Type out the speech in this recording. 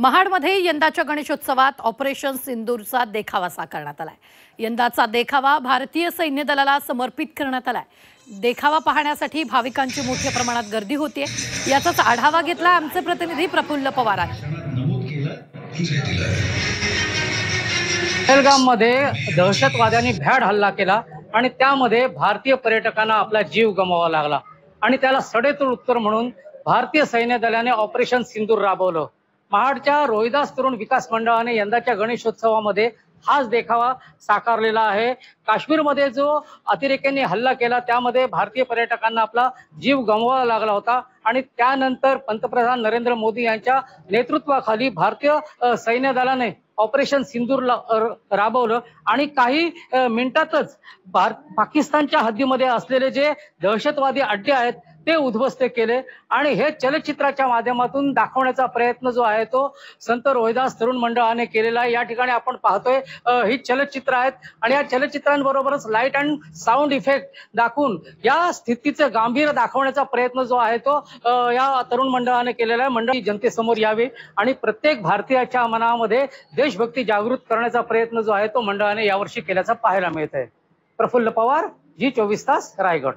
महाडमध्ये यंदाच्या गणेशोत्सवात ऑपरेशन सिंदूरचा देखावा साकारण्यात आलाय। यंदाचा देखावा भारतीय सैन्य दलाला समर्पित करण्यात आलाय। देखावा पाहण्यासाठी भाविकांची मोठ्या प्रमाणात गर्दी होतीये। याचाच आढावा घेतला आमचे प्रतिनिधी प्रफुल्ल पवारांनी। पहलगाममध्ये दहशतवाद्यांनी भ्याड हल्ला केला आणि त्यामध्ये भारतीय पर्यटकांना आपला जीव गमवावा लागला आणि त्याला सडेतोड उत्तर म्हणून भारतीय सैन्य दलाने ऑपरेशन सिंदूर राबवलं। महाडच्या रोहिदास तरुण विकास मंडळाने यंदाच्या गणेशोत्सवामध्ये हाच देखावा साकारलेला आहे। काश्मीरमध्ये जो अतिरेक्यांनी हल्ला केला त्यामध्ये भारतीय पर्यटकांना आपला जीव गमवावा लागला होता आणि त्यानंतर पंतप्रधान नरेंद्र मोदी यांच्या नेतृत्वाखाली भारतीय सैन्य दलाने ऑपरेशन सिंदूर राबवलं आणि काही मिनिटातच पाकिस्तानच्या हद्दीमध्ये असलेले जे दहशतवादी अड्डे आहेत ते उद्ध्वस्त केले आणि हे चलचित्राच्या माध्यमातून दाखवण्याचा प्रयत्न जो आहे तो संत रोहिदास तरुण मंडळाने केलेला आहे। या ठिकाणी आपण पाहतोय ही चलचित्र आहेत आणि या चलचित्रांबरोबरच लाईट अँड साऊंड इफेक्ट दाखवून या स्थितीचं गांभीर्य दाखवण्याचा प्रयत्न जो आहे तो या तरुण मंडळाने केलेला आहे। मंडळी जनतेसमोर यावे आणि प्रत्येक भारतीयाच्या मनामध्ये देशभक्ती जागृत करण्याचा प्रयत्न जो आहे तो मंडळाने यावर्षी केल्याचा पाहायला मिळत आहे। प्रफुल्ल पवार, जी 24 तास, रायगड।